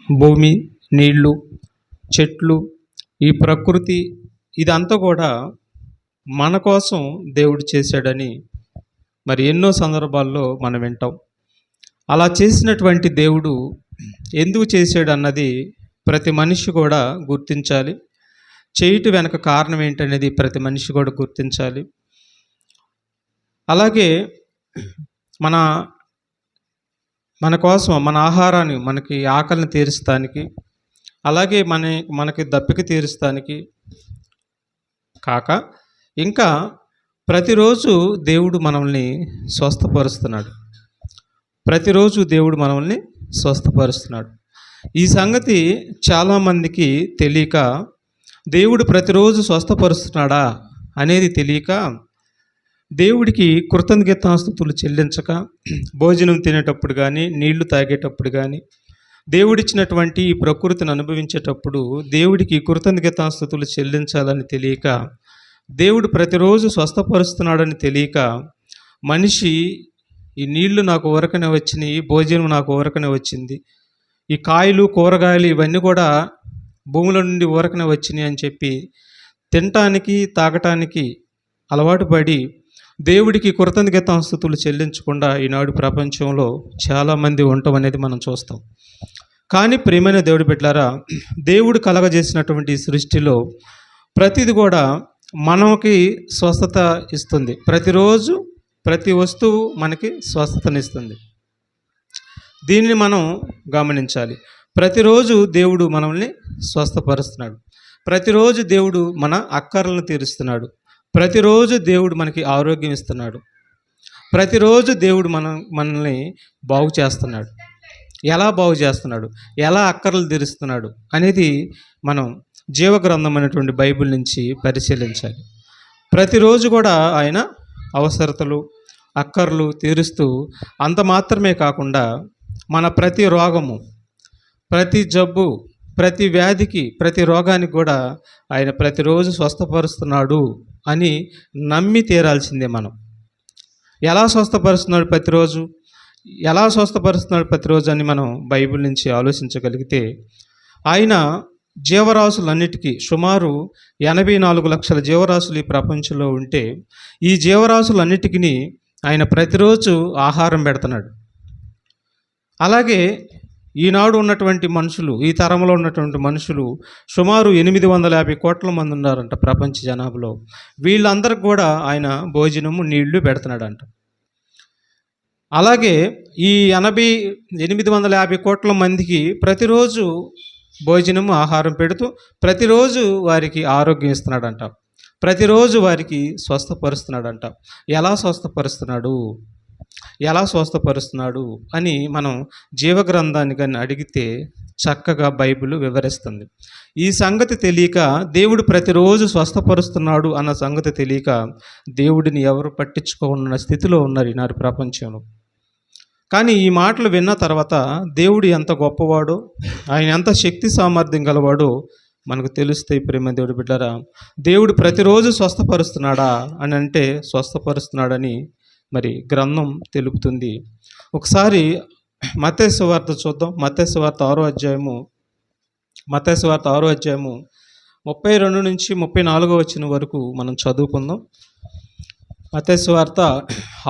భూమి, నీళ్లు, చెట్లు, ఈ ప్రకృతి ఇదంతా కూడా మన కోసం దేవుడు చేశాడని మరి ఎన్నో సందర్భాల్లో మనం వింటాం. అలా చేసినటువంటి దేవుడు ఎందుకు చేశాడు అన్నది ప్రతి మనిషి కూడా గుర్తించాలి. చేయటం వెనక కారణం ఏంటనేది ప్రతి మనిషి కూడా గుర్తించాలి. అలాగే మన మన కోసం మన ఆహారాన్ని, మనకి ఆకలిని తీరుస్తానికి, అలాగే మనకి దప్పిక తీరుస్తానికి కాక ఇంకా ప్రతిరోజు దేవుడు మనల్ని స్వస్థపరుస్తున్నాడు. ప్రతిరోజు దేవుడు మనల్ని స్వస్థపరుస్తున్నాడు. ఈ సంగతి చాలామందికి తెలియక, దేవుడు ప్రతిరోజు స్వస్థపరుస్తున్నాడా అనేది తెలియక, దేవుడికి కృతజ్ఞతాస్తుతులు చెల్లించక, భోజనం తినేటప్పుడు కానీ, నీళ్లు తాగేటప్పుడు కానీ, దేవుడిచ్చినటువంటి ఈ ప్రకృతిని అనుభవించేటప్పుడు దేవుడికి కృతజ్ఞతాస్తుతులు చెల్లించాలని తెలియక, దేవుడు ప్రతిరోజు స్వస్థపరుస్తున్నాడని తెలియక, మనిషి ఈ నీళ్లు నాకు ఊరకనే వచ్చినాయి, భోజనం నాకు ఊరకనే వచ్చింది, ఈ కాయలు కూరగాయలు ఇవన్నీ కూడా భూముల నుండి ఊరకనే వచ్చినాయి అని చెప్పి తినటానికి తాగటానికి అలవాటు పడి దేవుడికి కృతజ్ఞతాస్తుతులు చెల్లించకుండా ఈనాడు ప్రపంచంలో చాలామంది ఉండటం అనేది మనం చూస్తాం. కానీ ప్రియమైన దేవుడి బిడ్డలారా, దేవుడు కలగజేసినటువంటి సృష్టిలో ప్రతిది కూడా మనకి స్వస్థత ఇస్తుంది. ప్రతిరోజు ప్రతి వస్తువు మనకి స్వస్థతనిస్తుంది. దీనిని మనం గమనించాలి. ప్రతిరోజు దేవుడు మనల్ని స్వస్థపరుస్తున్నాడు. ప్రతిరోజు దేవుడు మన అక్కర్లను తీరుస్తున్నాడు. ప్రతిరోజు దేవుడు మనకి ఆరోగ్యం ఇస్తున్నాడు. ప్రతిరోజు దేవుడు మనల్ని బాగు చేస్తున్నాడు. ఎలా బాగు చేస్తున్నాడు, ఎలా అక్కర్లు తీరుస్తున్నాడు అనేది మనం జీవగ్రంథం అనేటువంటి బైబిల్ నుంచి పరిశీలించాలి. ప్రతిరోజు కూడా ఆయన అవసరతలు, అక్కర్లు తీరుస్తూ, అంత మాత్రమే కాకుండా మన ప్రతి రోగము, ప్రతి జబ్బు, ప్రతి వ్యాధికి, ప్రతి రోగానికి కూడా ఆయన ప్రతిరోజు స్వస్థపరుస్తున్నాడు అని నమ్మి తీరాల్సిందే మనం. ఎలా స్వస్థపరుస్తున్నాడు ప్రతిరోజు, ఎలా స్వస్థపరుస్తున్నాడు ప్రతిరోజు అని మనం బైబిల్ నుంచి ఆలోచించగలిగితే, ఆయన జీవరాశులన్నిటికీ సుమారు 84 లక్షల జీవరాశులు ఈ ప్రపంచంలో ఉంటే, ఈ జీవరాశులన్నిటికీ ఆయన ప్రతిరోజు ఆహారం పెడుతున్నాడు. అలాగే ఈనాడు ఉన్నటువంటి మనుషులు, ఈ తరంలో ఉన్నటువంటి మనుషులు సుమారు 850 కోట్ల మంది ఉన్నారంట ప్రపంచ జనాభాలో. వీళ్ళందరికి కూడా ఆయన భోజనము, నీళ్లు పెడుతున్నాడంట. అలాగే ఈ 850 కోట్ల మందికి ప్రతిరోజు భోజనము, ఆహారం పెడుతూ ప్రతిరోజు వారికి ఆరోగ్యం ఇస్తున్నాడంట. ప్రతిరోజు వారికి స్వస్థపరుస్తున్నాడంట. ఎలా స్వస్థపరుస్తున్నాడు అని మనం జీవగ్రంథాన్ని కానీ అడిగితే చక్కగా బైబిల్ వివరిస్తుంది. ఈ సంగతి తెలియక, దేవుడు ప్రతిరోజు స్వస్థపరుస్తున్నాడు అన్న సంగతి తెలియక దేవుడిని ఎవరు పట్టించుకోనున్న స్థితిలో ఉన్నారు ఈనాడు ప్రపంచంలో. కానీ ఈ మాటలు విన్న తర్వాత దేవుడు ఎంత గొప్పవాడో, ఆయన ఎంత శక్తి సామర్థ్యం గలవాడో మనకు తెలుస్తాయి. ప్రేమ దేవుడి బిడ్డలారా, దేవుడు ప్రతిరోజు స్వస్థపరుస్తున్నాడా అని అంటే స్వస్థపరుస్తున్నాడని మరి గ్రంథం తెలుపుతుంది. ఒకసారి మత్తయి సువార్త చూద్దాం. మత్తయి సువార్త 6వ అధ్యాయము 32 నుంచి 34వ వచనం వరకు మనం చదువుకుందాం. మత్తయి సువార్త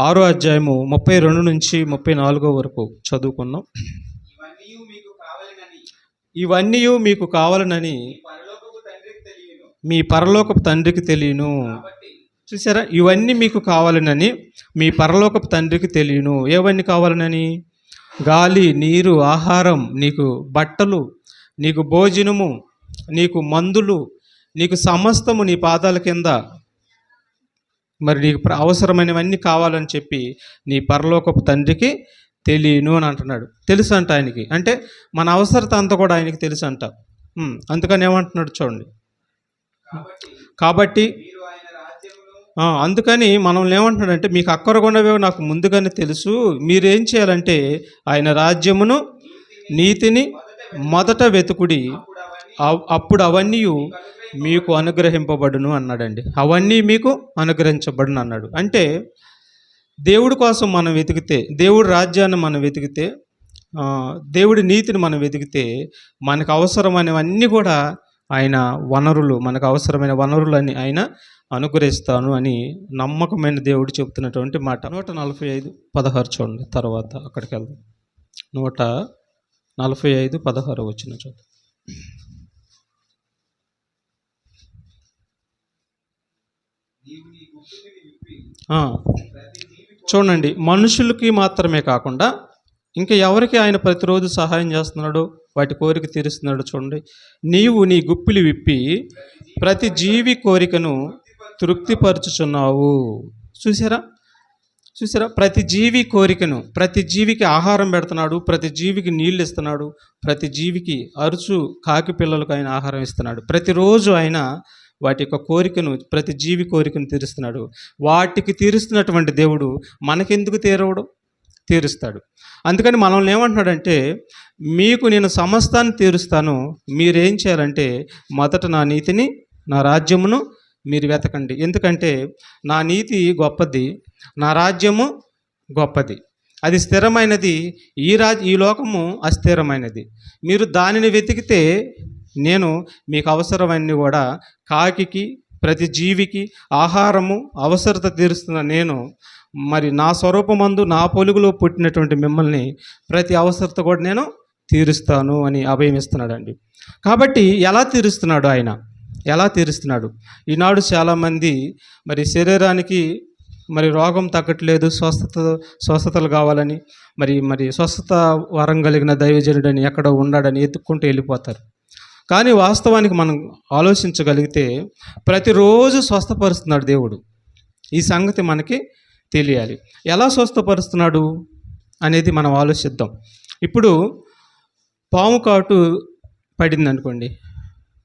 6వ అధ్యాయము 32 నుంచి 34 వరకు చదువుకుందాం. ఇవన్నీ మీకు కావాలనని మీ పరలోకపు తండ్రికి తెలియను. చూసారా, ఇవన్నీ మీకు కావాలనని మీ పరలోకపు తండ్రికి తెలియను. ఏవన్నీ కావాలనని? గాలి, నీరు, ఆహారం, నీకు బట్టలు, నీకు భోజనము, నీకు మందులు, నీకు సమస్తము నీ పాదాల కింద మరి నీకు అవసరమైనవన్నీ కావాలని చెప్పి నీ పరలోకపు తండ్రికి తెలియను అని అంటున్నాడు. తెలుసు అంట ఆయనకి. అంటే మన అవసరత అంతా కూడా ఆయనకి తెలుసు అంట. అందుకని ఏమంటున్నాడు చూడండి. కాబట్టి అందుకని మనల్ని ఏమంటున్నాడంటే, మీకు అక్కరగొన్నవే నాకు ముందుగానే తెలుసు, మీరేం చేయాలంటే ఆయన రాజ్యమును, నీతిని మొదట వెతుకుడి, అప్పుడు అవన్నీ మీకు అనుగ్రహింపబడును అన్నాడండి. అవన్నీ మీకు అనుగ్రహించబడును అన్నాడు. అంటే దేవుడి కోసం మనం వెతికితే, దేవుడి రాజ్యాన్ని మనం వెతికితే దేవుడి నీతిని మనం వెతికితే మనకు అవసరమైనవన్నీ కూడా ఆయన వనరులు, మనకు అవసరమైన వనరులని ఆయన అనుగ్రహిస్తాను అని నమ్మకమైన దేవుడు చెప్తున్నటువంటి మాట. 145:16 చూడండి, తర్వాత అక్కడికి వెళ్దాం. 145:16 వచ్చిన చూద్దాం. చూడండి, మనుషులకి మాత్రమే కాకుండా ఇంకా ఎవరికి ఆయన ప్రతిరోజు సహాయం చేస్తున్నాడు, వాటి కోరిక తీరుస్తున్నాడు. చూడండి, నీవు నీ గుప్పిలి విప్పి ప్రతి జీవి కోరికను తృప్తిపరచుచున్నావు. చూసారా, ప్రతి జీవి కోరికను, ప్రతి జీవికి ఆహారం పెడుతున్నాడు, ప్రతి జీవికి నీళ్ళు ఇస్తున్నాడు, ప్రతి జీవికి అరుచు కాకి పిల్లలకు ఆయన ఆహారం ఇస్తున్నాడు. ప్రతిరోజు ఆయన వాటి యొక్క కోరికను, ప్రతి జీవి కోరికను తీరుస్తున్నాడు. వాటికి తీరుస్తున్నటువంటి దేవుడు మనకెందుకు తీరుస్తాడు. అందుకని మనల్ని ఏమంటున్నాడంటే, మీకు నేను సమస్తాన్ని తీరుస్తాను, మీరేం చేయాలంటే మొదట నా నీతిని, నా రాజ్యమును మీరు వెతకండి. ఎందుకంటే నా నీతి గొప్పది, నా రాజ్యము గొప్పది, అది స్థిరమైనది. ఈ లోకము అస్థిరమైనది. మీరు దానిని వెతికితే నేను మీకు అవసరమన్నీ కూడా, కాకికి ప్రతి జీవికి ఆహారము అవసరత తీరుస్తున్న నేను, మరి నా స్వరూపమందు నా పొలుగులో పుట్టినటువంటి మిమ్మల్ని ప్రతి అవసరత కూడా నేను తీరుస్తాను అని అభయం ఇస్తున్నాడండి. కాబట్టి ఎలా తీరుస్తున్నాడు? ఈనాడు చాలామంది మరి శరీరానికి మరి రోగం తగ్గట్లేదు, స్వస్థతలు కావాలని, మరి స్వస్థత వరం కలిగిన దైవజనుడని ఎక్కడో ఉన్నాడని ఎత్తుక్కుంటూ వెళ్ళిపోతారు. కానీ వాస్తవానికి మనం ఆలోచించగలిగితే ప్రతిరోజు స్వస్థపరుస్తున్నాడు దేవుడు. ఈ సంగతి మనకి తెలియాలి. ఎలా స్వస్థపరుస్తున్నాడు అనేది మనం ఆలోచిద్దాం. ఇప్పుడు పాము కాటు పడింది అనుకోండి,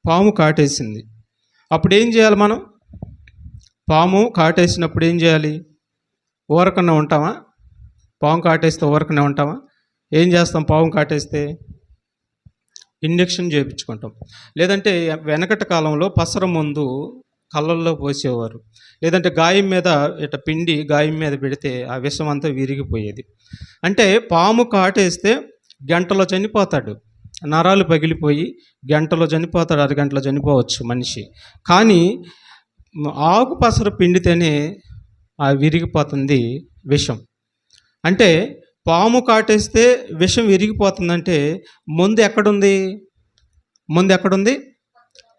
పాము కాటేసింది. అప్పుడు ఏం చేయాలి మనం? పాము కాటేసినప్పుడు ఏం చేయాలి? ఊరకన్నా ఉంటామా? పాము కాటేస్తే ఊరకనే ఉంటామా? ఏం చేస్తాం? పాము కాటేస్తే ఇంజెక్షన్ చేయించుకుంటాం. లేదంటే వెనకటి కాలంలో పసర మందు కళ్ళల్లో పోసేవారు. లేదంటే గాయం మీద పిండి గాయం మీద పెడితే ఆ విషం అంతా విరిగిపోయేది. అంటే పాము కాటేస్తే గంటలో చనిపోతాడు, నరాలు పగిలిపోయి గంటలో చనిపోతాడు, అరగంటలో చనిపోవచ్చు మనిషి. కానీ ఆకు పసర పిండితేనే ఆ విరిగిపోతుంది విషం. అంటే పాము కాటేస్తే విషం విరిగిపోతుందంటే ముందు ఎక్కడుంది?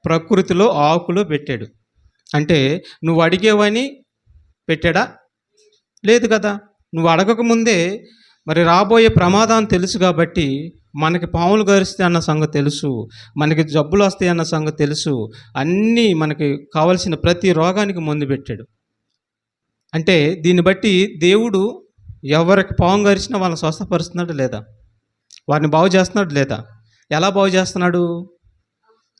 ప్రకృతిలో ఆకులో పెట్టాడు. అంటే నువ్వు అడిగేవని పెట్టాడా? లేదు కదా. నువ్వు అడగకముందే మరి రాబోయే ప్రమాదం తెలుసు కాబట్టి, మనకి పాములు గరిస్తే అన్న సంగతి తెలుసు, మనకి జబ్బులు వస్తాయి అన్న సంగతి తెలుసు, అన్నీ మనకి కావలసిన ప్రతి రోగానికి మందు పెట్టాడు. అంటే దీన్ని బట్టి దేవుడు ఎవరికి పాము గరిచినా వాళ్ళని స్వస్థపరుస్తున్నాడు లేదా? వారిని బాగు చేస్తున్నాడు లేదా? ఎలా బాగు చేస్తున్నాడు?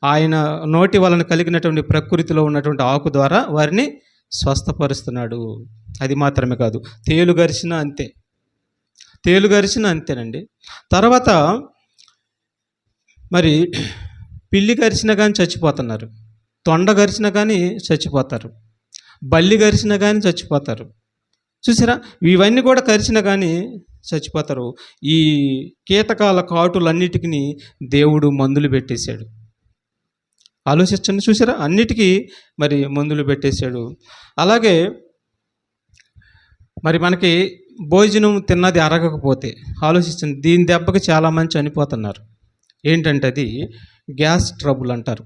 ఆయన నోటి వలన కలిగినటువంటి ప్రకృతిలో ఉన్నటువంటి ఆకు ద్వారా వారిని స్వస్థపరుస్తున్నాడు. అది మాత్రమే కాదు, తేలు గరిచినా అంతేనండి. తర్వాత మరి పిల్లి గరిచినా కానీ చచ్చిపోతున్నారు, తొండ గరిచినా కానీ చచ్చిపోతారు, బల్లి గరిచినా కానీ చచ్చిపోతారు. చూసారా, ఇవన్నీ కూడా కరిచినా కానీ చచ్చిపోతారు. ఈ కీటకాల కాటులన్నిటికీ దేవుడు మందులు పెట్టేశాడు. ఆలోచించండి, చూసారా, అన్నిటికీ మరి మందులు పెట్టేశాడు. అలాగే మరి మనకి భోజనం తిన్నది అరగకపోతే ఆలోచించండి, దీని దెబ్బకి చాలామంది చనిపోతున్నారు. ఏంటంటే అది గ్యాస్ ట్రబుల్ అంటారు.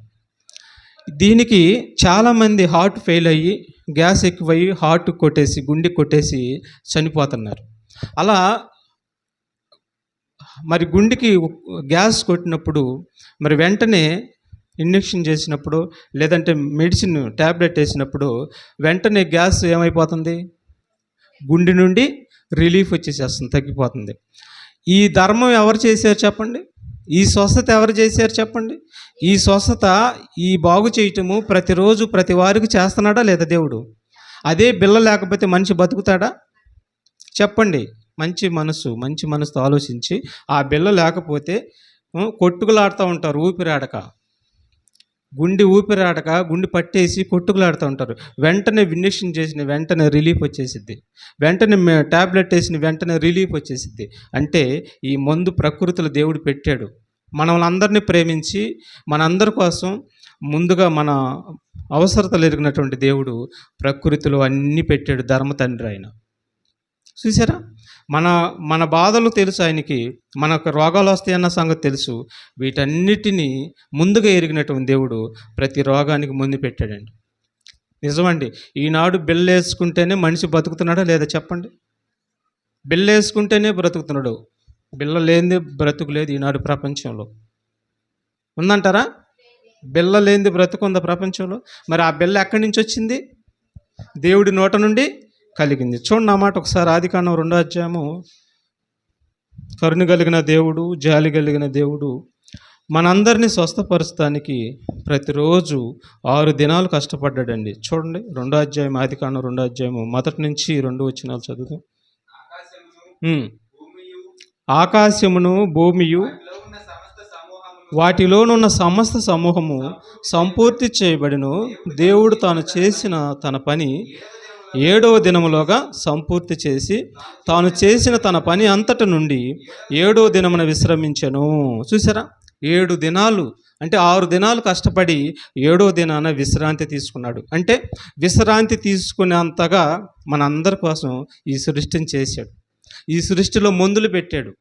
దీనికి చాలామంది హార్ట్ ఫెయిల్ అయ్యి, గ్యాస్ ఎక్కువయ్యి హార్ట్ కొట్టేసి, గుండె కొట్టేసి చనిపోతున్నారు. అలా మరి గుండెకి గ్యాస్ కొట్టినప్పుడు మరి వెంటనే ఇంజెక్షన్ చేసినప్పుడు, లేదంటే మెడిసిన్ ట్యాబ్లెట్ వేసినప్పుడు వెంటనే గ్యాస్ ఏమైపోతుంది? గుండె నుండి రిలీఫ్ వచ్చేసేస్తుంది, తగ్గిపోతుంది. ఈ ధర్మం ఎవరు చేశారు చెప్పండి? ఈ స్వస్థత ఎవరు చేశారు చెప్పండి? ఈ స్వస్థత, ఈ బాగు చేయటము ప్రతిరోజు ప్రతి వారికి చేస్తున్నాడా లేదా దేవుడు? అదే బిల్ల లేకపోతే మనిషి బతుకుతాడా చెప్పండి? మంచి మనసుతో ఆలోచించి, ఆ బిల్ల లేకపోతే కొట్టుకులాడుతూ ఉంటారు ఊపిరాడక. గుండె ఊపిరాడక గుండె పట్టేసి కొట్టుకులాడుతూ ఉంటారు. వెంటనే ఇంజెక్షన్ చేసిన వెంటనే రిలీఫ్ వచ్చేసిద్ది. వెంటనే టాబ్లెట్ వేసిన వెంటనే రిలీఫ్ వచ్చేసిద్ది. అంటే ఈ మందు ప్రకృతిలో దేవుడు పెట్టాడు. మనల్ని అందరినీ ప్రేమించి మనందరి కోసం ముందుగా మన అవసరతలు ఎరిగినటువంటి దేవుడు ప్రకృతిలో అన్నీ పెట్టాడు. ధర్మ తండ్రి ఆయన. చూసారా, మన మన బాధలు తెలుసు ఆయనకి, మనకు రోగాలు వస్తాయన్న సంగతి తెలుసు. వీటన్నిటినీ ముందుగా ఎరిగినటువంటి దేవుడు ప్రతి రోగానికి ముందు పెట్టాడండి. నిజమండి. ఈనాడు బిళ్ళ వేసుకుంటేనే మనిషి బతుకుతున్నాడా లేదా చెప్పండి? బిళ్ళ వేసుకుంటేనే బ్రతుకుతున్నాడు. బిళ్ళ లేనిది బ్రతుకు లేదు ఈనాడు ప్రపంచంలో. ఉందంటారా? బిళ్ళ లేనిది బ్రతుకుందా ప్రపంచంలో? మరి ఆ బిళ్ళ ఎక్కడి నుంచి వచ్చింది? దేవుడి నోట నుండి కలిగింది. చూడండి ఆ మాట ఒకసారి. ఆదికాండం 2వ అధ్యాయము. కరుణ కలిగిన దేవుడు, జాలి కలిగిన దేవుడు మనందరినీ స్వస్థపరచడానికి ప్రతిరోజు 6 దినాలు కష్టపడ్డాడండి. చూడండి 2వ అధ్యాయం, ఆదికాండం 2వ అధ్యాయము 1 నుంచి 2 వచనాలు చదువుతాం. ఆకాశమును భూమియు వాటిలోనున్న సమస్త సమూహము సంపూర్తి చేయబడిను. దేవుడు తాను చేసిన తన పని 7వ దినములోగా సంపూర్తి చేసి తాను చేసిన తన పని అంతటి నుండి 7వ దినమున విశ్రమించెను. చూసారా, 7 దినాలు అంటే 6 దినాలు కష్టపడి 7వ దినాన విశ్రాంతి తీసుకున్నాడు. అంటే విశ్రాంతి తీసుకునేంతగా మనందరి కోసం ఈ సృష్టిని చేశాడు. ఈ సృష్టిలో మందులు పెట్టాడు.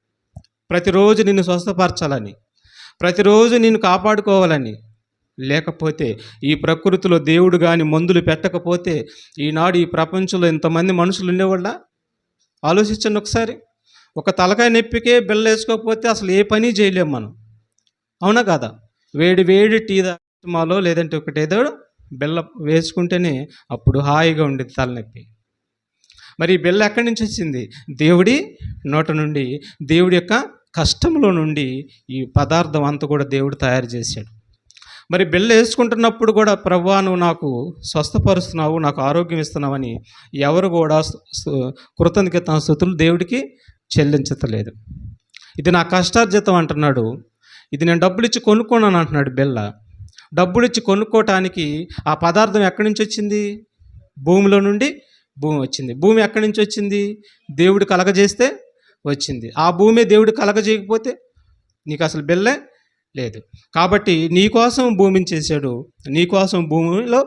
ప్రతిరోజు నిన్ను స్వస్థపరచాలని, ప్రతిరోజు నిన్ను కాపాడుకోవాలని. లేకపోతే ఈ ప్రకృతిలో దేవుడు కానీ మందులు పెట్టకపోతే ఈనాడు ఈ ప్రపంచంలో ఇంతమంది మనుషులు ఉండేవాళ్ళ? ఆలోచించండి ఒకసారి. ఒక తలకాయ నొప్పికే బిళ్ళ వేసుకోకపోతే అసలు ఏ పని చేయలేము మనం. అవునా కాదా? వేడి వేడి టీ మాలో లేదంటే ఒకటేదో బిళ్ళ వేసుకుంటేనే అప్పుడు హాయిగా ఉండేది తలనొప్పి. మరి ఈ బిళ్ళ ఎక్కడి నుంచి వచ్చింది? దేవుడి నోట నుండి, దేవుడి యొక్క కష్టంలో నుండి ఈ పదార్థం అంతా కూడా దేవుడు తయారు చేశాడు. మరి బిళ్ళ వేసుకుంటున్నప్పుడు కూడా ప్రభువా నువ్వు నాకు స్వస్థపరుస్తున్నావు, నాకు ఆరోగ్యం ఇస్తున్నావని ఎవరు కూడా కృతజ్ఞత స్తుతులు దేవుడికి చెల్లించట్లేదు. ఇది నా కష్టార్జితం అంటున్నాడు. ఇది నేను డబ్బులు ఇచ్చి కొనుక్కున్నాను అంటున్నాడు బిళ్ళ. డబ్బులు ఇచ్చి కొనుక్కోవటానికి ఆ పదార్థం ఎక్కడి నుంచి వచ్చింది? భూమిలో నుండి భూమి వచ్చింది. భూమి ఎక్కడి నుంచి వచ్చింది? దేవుడు కలగజేస్తే వచ్చింది. ఆ భూమి దేవుడు కలగజేయకపోతే నీకు అసలు బిళ్ళే లేదు. కాబట్టి నీకోసం భూమిని చేశాడు, నీకోసం భూమిలో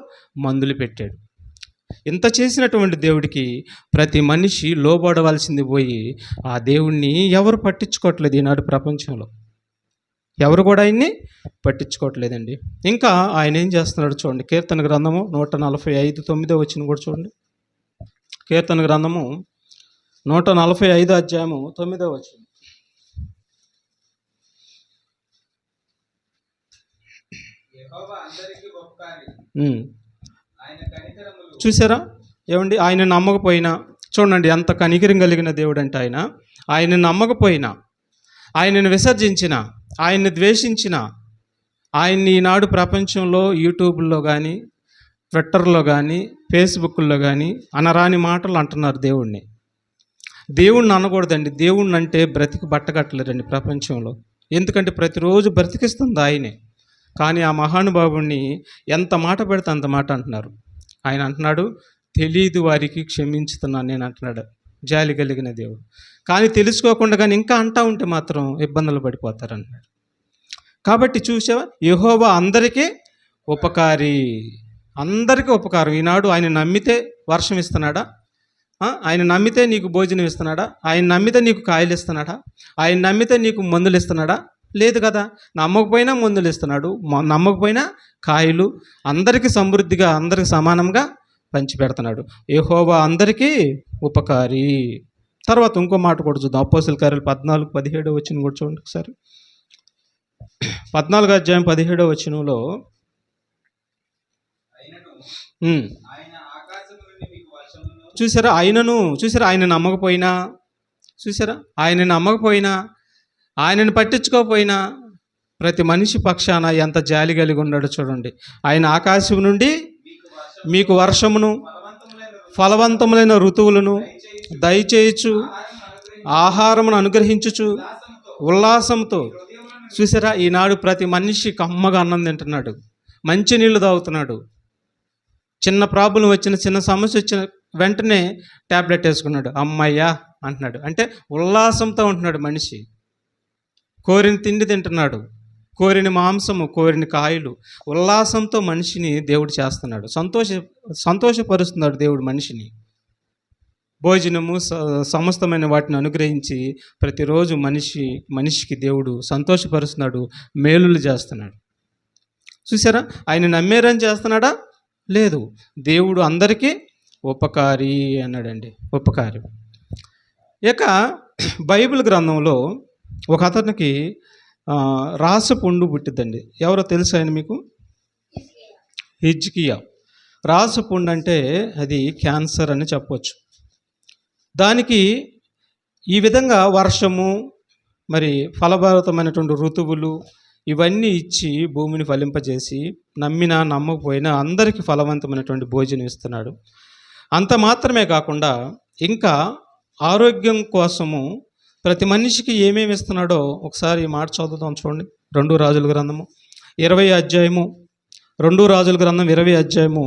మందులు పెట్టాడు. ఇంత చేసినటువంటి దేవుడికి ప్రతి మనిషి లోబడవలసింది పోయి ఆ దేవుణ్ణి ఎవరు పట్టించుకోవట్లేదు ఈనాడు ప్రపంచంలో. ఎవరు కూడా ఆయన్ని పట్టించుకోవట్లేదండి. ఇంకా ఆయన ఏం చేస్తున్నాడు చూడండి. కీర్తన గ్రంథము 145:9 వచనం కూడా చూడండి. కీర్తన గ్రంథము 145 అధ్యాయము 9 వచనం. చూసారా ఏమండి? ఆయన నమ్మకపోయినా చూడండి ఎంత కనికరం కలిగిన దేవుడు అంటే ఆయన నమ్మకపోయినా, ఆయనను విసర్జించిన, ఆయన్ని ద్వేషించిన, ఆయన్ని ఈనాడు ప్రపంచంలో యూట్యూబ్లో కానీ, ట్విట్టర్లో కానీ, ఫేస్బుక్లో కానీ అనరాని మాటలు అంటున్నారు దేవుణ్ణి. దేవుణ్ణి అనకూడదండి. దేవుణ్ణి అంటే బ్రతికి బట్టగట్టలేరండి ప్రపంచంలో. ఎందుకంటే ప్రతిరోజు బ్రతికిస్తుంది ఆయనే. కానీ ఆ మహానుభావుణ్ణి ఎంత మాట పెడితే అంత మాట అంటున్నారు. ఆయన అంటున్నాడు తెలియదు వారికి క్షమించుతున్నాను నేను అంటున్నాడు. జాలి కలిగిన దేవుడు. కానీ తెలుసుకోకుండా కానీ ఇంకా అంటా ఉంటే మాత్రం ఇబ్బందులు పడిపోతారు అన్నాడు. కాబట్టి చూసావా, యెహోవా అందరికీ ఉపకారి, అందరికీ ఉపకారం. ఈనాడు ఆయన నమ్మితే వర్షం ఇస్తున్నాడా? ఆయన నమ్మితే నీకు భోజనం ఇస్తున్నాడా? ఆయన నమ్మితే నీకు కాయలు ఇస్తున్నాడా? ఆయన నమ్మితే నీకు మందులు ఇస్తున్నాడా? లేదు కదా. నమ్మకపోయినా మందులు ఇస్తున్నాడు, నమ్మకపోయినా కాయలు అందరికీ సమృద్ధిగా, అందరికీ సమానంగా పంచిపెడుతున్నాడు. యెహోవా అందరికీ ఉపకారి. తర్వాత ఇంకో మాట కూడా చూద్దాం. అపోస్తలుల కార్యాలు 14:17 వచనం కూడా చూడండి ఒకసారి. 14వ అధ్యాయం 17వ వచనంలో చూసారా ఆయన నమ్మకపోయినా, చూసారా ఆయన నమ్మకపోయినా, ఆయనను పట్టించుకోకపోయినా ప్రతి మనిషి పక్షాన ఎంత జాలి కలిగి ఉన్నాడో చూడండి. ఆయన ఆకాశం నుండి మీకు వర్షమును ఫలవంతములైన ఋతువులను దయచేయచ్చు, ఆహారమును అనుగ్రహించుచు ఉల్లాసంతో. చూసారా ఈనాడు ప్రతి మనిషి కమ్మగా అన్నం తింటున్నాడు. మంచి నీళ్లు తాగుతున్నాడు. చిన్న ప్రాబ్లం వచ్చిన, చిన్న సమస్య వచ్చిన వెంటనే ట్యాబ్లెట్ వేసుకున్నాడు, అమ్మయ్యా అంటున్నాడు. అంటే ఉల్లాసంతో ఉంటున్నాడు మనిషి. కోరిన తిండి తింటున్నాడు, కోరిన మాంసము, కోరిన కాయలు, ఉల్లాసంతో మనిషిని దేవుడు చేస్తున్నాడు, సంతోషపరుస్తున్నాడు దేవుడు మనిషిని. భోజనము సమస్తమైన వాటిని అనుగ్రహించి ప్రతిరోజు మనిషికి దేవుడు సంతోషపరుస్తున్నాడు, మేలులు చేస్తున్నాడు. చూసారా, ఆయన నమ్మేరని చేస్తున్నాడా? లేదు. దేవుడు అందరికీ ఉపకారి అన్నాడండి, ఉపకారి. ఇక బైబిల్ గ్రంథంలో ఒక అతనికి రాసపుండు పుట్టిద్దండి. ఎవరో తెలుసు ఆయన మీకు? హిజ్కియా. రాసపుండు అంటే అది క్యాన్సర్ అని చెప్పవచ్చు. దానికి ఈ విధంగా వర్షము, మరి ఫలభరితమైనటువంటి ఋతువులు ఇవన్నీ ఇచ్చి భూమిని ఫలింపజేసి నమ్మినా నమ్మకపోయినా అందరికీ ఫలవంతమైనటువంటి భోజనం ఇస్తున్నాడు. అంత మాత్రమే కాకుండా ఇంకా ఆరోగ్యం కోసము ప్రతి మనిషికి ఏమేమి ఇస్తున్నాడో ఒకసారి ఈ మాట చదువుతాం చూడండి. 2 రాజుల గ్రంథము 20 అధ్యాయము, 2 రాజుల గ్రంథం 20 అధ్యాయము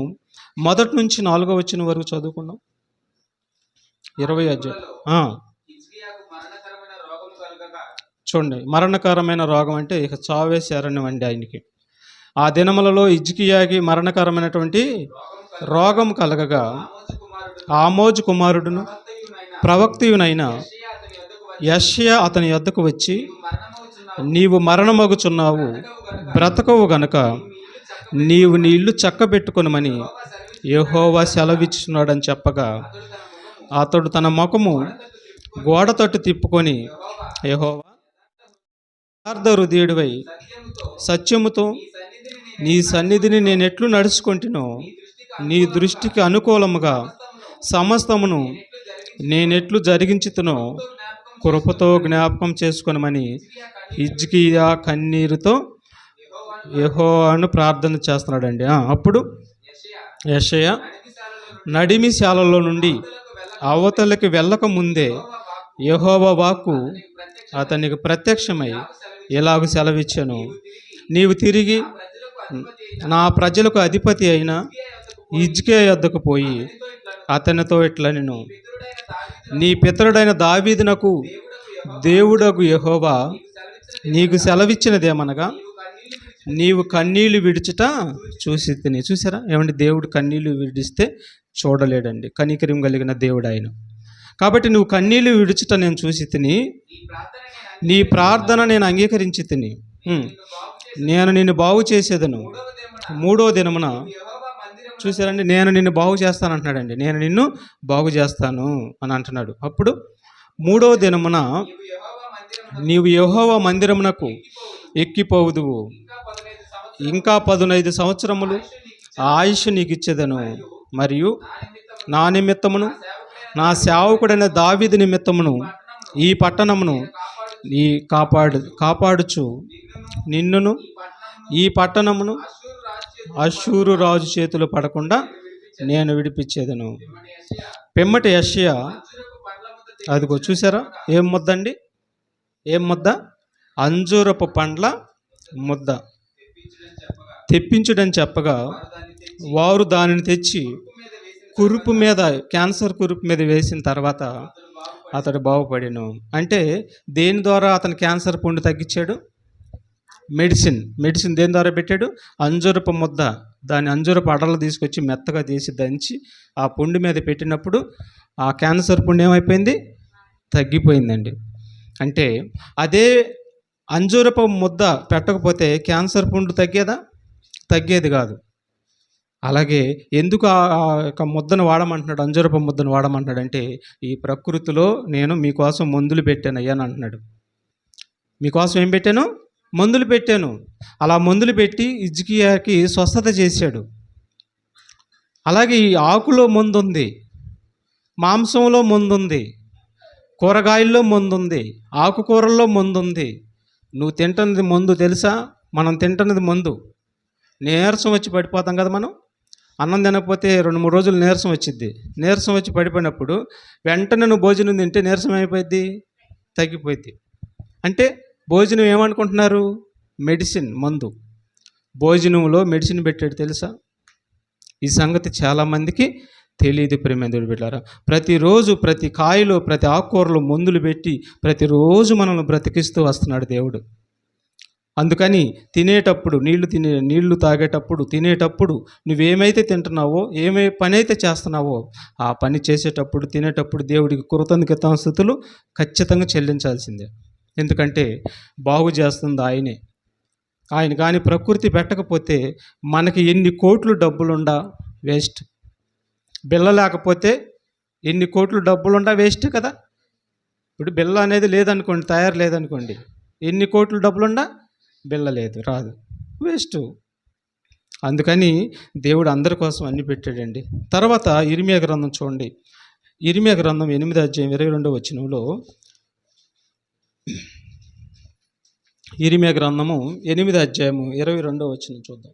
1 నుంచి 4 వచనం వరకు చదువుకున్నాం. 20 అధ్యాయం చూడండి. మరణకరమైన రోగం అంటే ఇక చావేశారని అండి ఆయనకి. ఆ దినములలో హిజ్కియాకి మరణకరమైనటువంటి రోగం కలగగా ఆమోజు కుమారుడును ప్రవక్తయునైన యెషయా అతని యొద్దకు వచ్చి, నీవు మరణమగుచున్నావు, బ్రతకవు గనుక నీవు నీ ఇల్లు చక్కబెట్టుకొనమని యెహోవా సెలవిచ్చున్నాడని చెప్పగా, అతడు తన ముఖము గోడ తట్టు తిప్పుకొని, యెహోవా యథార్థ హృదయుడివై సత్యముతో నీ సన్నిధిని నేనెట్లు నడుచుకుంటునో, నీ దృష్టికి అనుకూలముగా సమస్తమును నేనెట్లు జరిగించుతునో కృపతో జ్ఞాపకం చేసుకొనమని హిజ్కియా కన్నీరుతో యెహోవాను ప్రార్థన చేస్తున్నాడండి. అప్పుడు యెషయా నడిమిశాలలో నుండి అవతలకి వెళ్ళక ముందే యెహోవా వాక్కు అతనికి ప్రత్యక్షమై ఇలాగ సెలవిచ్చాను, నీవు తిరిగి నా ప్రజలకు అధిపతి అయిన హిజ్కియా యొద్దకు పోయి అతనితో ఇట్లా, నేను నీ పితరుడైన దావీదునకు దేవుడగు యెహోవా నీకు సెలవిచ్చినదేమనగా, నీవు కన్నీళ్లు విడిచుట చూసి తిని. చూసారా ఏమండి, దేవుడు కన్నీళ్లు విడిస్తే చూడలేడండి, కనికరం కలిగిన దేవుడు ఆయన. కాబట్టి నువ్వు కన్నీళ్లు విడుచుట నేను చూసి తిని, నీ ప్రార్థన నేను అంగీకరించి తిని, నేను నిన్ను బాగు చేసేదను 3వ దినమున. చూసారండి, నేను నిన్ను బాగు చేస్తాను అంటున్నాడండి, నేను నిన్ను బాగు చేస్తాను అని అంటున్నాడు. అప్పుడు 3వ దినమున నీవు యెహోవా మందిరమునకు ఎక్కిపోవుదువు, ఇంకా 15 సంవత్సరములు ఆయుష్ నీకు ఇచ్చేదను, మరియు నా నిమిత్తమును నా సేవకుడైన దావీదు నిమిత్తమును ఈ పట్టణమును ఈ కాపాడుచు నిన్నును ఈ పట్టణమును అష్షూరు రాజు చేతులు పడకుండా నేను విడిపించేదను. పిమ్మటి యెషయా, అదిగో చూసారా ఏం ముద్దండి, ఏం ముద్ద? అంజూరపు పండ్ల ముద్ద తెప్పించుడని చెప్పగా, వారు దానిని తెచ్చి కురుపు మీద, క్యాన్సర్ కురుపు మీద వేసిన తర్వాత అతడు బాగుపడాను. అంటే దేని ద్వారా అతను క్యాన్సర్ పుండు తగ్గించాడు? మెడిసిన్ దేని ద్వారా పెట్టాడు? అంజూరపు ముద్ద. దాని అంజూరపు అడలు తీసుకొచ్చి మెత్తగా తీసి దంచి ఆ పుండు మీద పెట్టినప్పుడు ఆ క్యాన్సర్ పుండు ఏమైపోయింది? తగ్గిపోయిందండి. అంటే అదే అంజూరపు ముద్ద పెట్టకపోతే క్యాన్సర్ పుండు తగ్గేదా? తగ్గేది కాదు. అలాగే ఎందుకు ఆ ముద్దను వాడమంటున్నాడు, అంజూరపు ముద్దను వాడమంటున్నాడు అంటే, ఈ ప్రకృతిలో నేను మీకోసం మందులు పెట్టాను అయ్యా అని అంటున్నాడు. మీకోసం ఏం పెట్టాను? మందులు పెట్టాను. అలా మందులు పెట్టి హిజ్కియాకి స్వస్థత చేశాడు. అలాగే ఈ ఆకులో మందు ఉంది, మాంసంలో మందు ఉంది, కూరగాయల్లో మందు ఉంది, ఆకుకూరల్లో మందు ఉంది. నువ్వు తింటున్నది మందు తెలుసా? మనం తింటున్నది మందు. నీరసం వచ్చి పడిపోతాం కదా మనం. అన్నం తినకపోతే 2-3 రోజులు నీరసం వచ్చిద్ది. నీరసం వచ్చి పడిపోయినప్పుడు వెంటనే నువ్వు భోజనం తింటే నీరసం అయిపోయింది, తగ్గిపోయింది. అంటే భోజనం ఏమనుకుంటున్నారు? మెడిసిన్, మందు. భోజనంలో మెడిసిన్ పెట్టాడు తెలుసా? ఈ సంగతి చాలామందికి తెలియదు ప్రేమ దేవుని బిడ్డలారా. ప్రతిరోజు ప్రతి కాయలో ప్రతి ఆకుకూరలో మందులు పెట్టి ప్రతిరోజు మనల్ని బ్రతికిస్తూ వస్తున్నాడు దేవుడు. అందుకని తినేటప్పుడు నీళ్లు తాగేటప్పుడు తినేటప్పుడు నువ్వేమైతే తింటున్నావో పని అయితే చేస్తున్నావో ఆ పని చేసేటప్పుడు తినేటప్పుడు దేవుడికి కృతజ్ఞతాస్తుతులు ఖచ్చితంగా చెల్లించాల్సిందే. ఎందుకంటే బాగు చేస్తుంది ఆయనే. ఆయన కానీ ప్రకృతి పెట్టకపోతే మనకి ఎన్ని కోట్లు డబ్బులుండా వేస్ట్. బిళ్ళ లేకపోతే ఎన్ని కోట్లు డబ్బులుండా వేస్ట్ కదా. ఇప్పుడు బిళ్ళ అనేది లేదనుకోండి, తయారు లేదనుకోండి, ఎన్ని కోట్లు డబ్బులుండా బిళ్ళ లేదు, రాదు, వేస్ట్. అందుకని దేవుడు అందరి కోసం అన్ని పెట్టాడండి. తర్వాత ఇర్మియా గ్రంథం చూడండి. ఇర్మియా గ్రంథం 8వ అధ్యాయం 22వ వచనంలో, ఇర్మియా గ్రంథము 8వ అధ్యాయము 22వ వచనం చూద్దాం.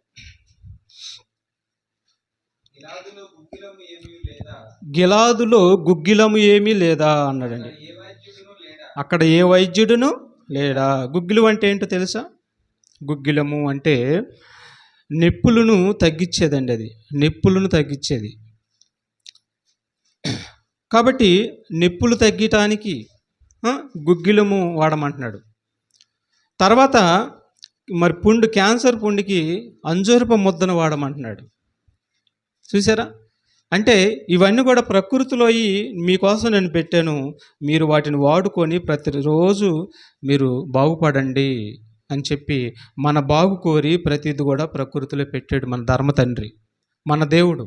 గిలాదులో గుగ్గిలము ఏమీ లేదా అన్నాడండి. అక్కడ ఏ వైద్యుడును లేడా. గుగ్గిలం అంటే ఏంటో తెలుసా? గుగ్గిలము అంటే నొప్పులను తగ్గించేదండి. అది నొప్పులను తగ్గించేది. కాబట్టి నొప్పులు తగ్గటానికి గుగ్గిలము వాడమంటున్నాడు. తర్వాత మరి క్యాన్సర్ పుండుకి అంజూరపు ముద్దను వాడమంటున్నాడు. చూసారా? అంటే ఇవన్నీ కూడా ప్రకృతిలో మీకోసం నేను పెట్టాను, మీరు వాటిని వాడుకొని ప్రతిరోజు మీరు బాగుపడండి అని చెప్పి మన బాగు కోరి ప్రతిది కూడా ప్రకృతిలో పెట్టాడు మన ధర్మ తండ్రి, మన దేవుడు.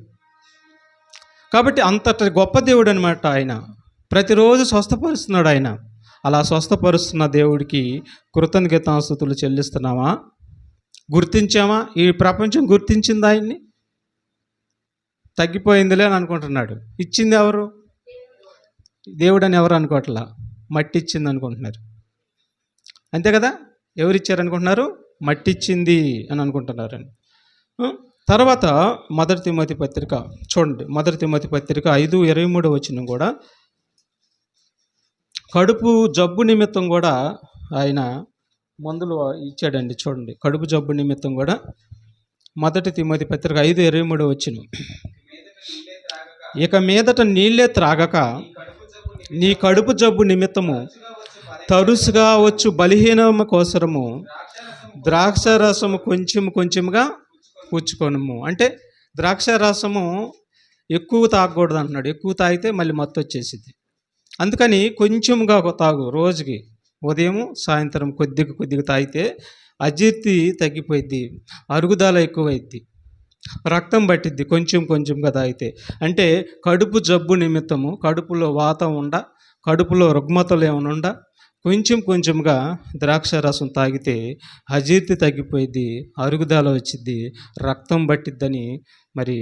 కాబట్టి అంతటి గొప్ప దేవుడు అనమాట ఆయన. ప్రతిరోజు స్వస్థపరుస్తున్నాడు ఆయన. అలా స్వస్థపరుస్తున్న దేవుడికి కృతజ్ఞతాస్తుతులు చెల్లిస్తున్నామా? గుర్తించామా? ఈ ప్రపంచం గుర్తించింది ఆయన్ని? తగ్గిపోయిందిలే అని అనుకుంటున్నాడు. ఇచ్చింది ఎవరు? దేవుడు అని ఎవరు అనుకోవట్లా, మట్టి ఇచ్చింది అనుకుంటున్నారు. అంతే కదా? ఎవరు ఇచ్చారనుకుంటున్నారు? మట్టి ఇచ్చింది అని అనుకుంటున్నారని. తర్వాత మొదటి తిమోతి పత్రిక చూడండి. మొదటి తిమోతి పత్రిక 5:23 వచనం కూడా కడుపు జబ్బు నిమిత్తం కూడా ఆయన మందులు ఇచ్చాడండి. చూడండి, కడుపు జబ్బు నిమిత్తం కూడా మొదటి తిమోతి పత్రిక 5:23 వచనం, ఇక మీదట నీళ్ళే త్రాగక నీ కడుపు జబ్బు నిమిత్తము తరుసుగా వచ్చు బలహీనము కోసరము ద్రాక్ష రసము కొంచెముగా పుచ్చుకొనుము. అంటే ద్రాక్ష రసము ఎక్కువ తాగకూడదు అంటున్నాడు. ఎక్కువ తాగితే మళ్ళీ మత్తు వచ్చేసింది. అందుకని కొంచెంగా తాగు. రోజుకి ఉదయం సాయంత్రం కొద్దిగా తాగితే అజీర్తి తగ్గిపోయిద్ది, అరుగుదల ఎక్కువైద్ది, రక్తం పట్టిద్ది కొంచెంగా తాగితే. అంటే కడుపు జబ్బు నిమిత్తము, కడుపులో వాతం ఉండ, కడుపులో రుగ్మతలు ఏమైనా ఉండ, కొంచెంగా ద్రాక్ష రసం తాగితే అజీర్తి తగ్గిపోయిద్ది, అరుగుదల వచ్చిద్ది, రక్తం పట్టిద్దని మరి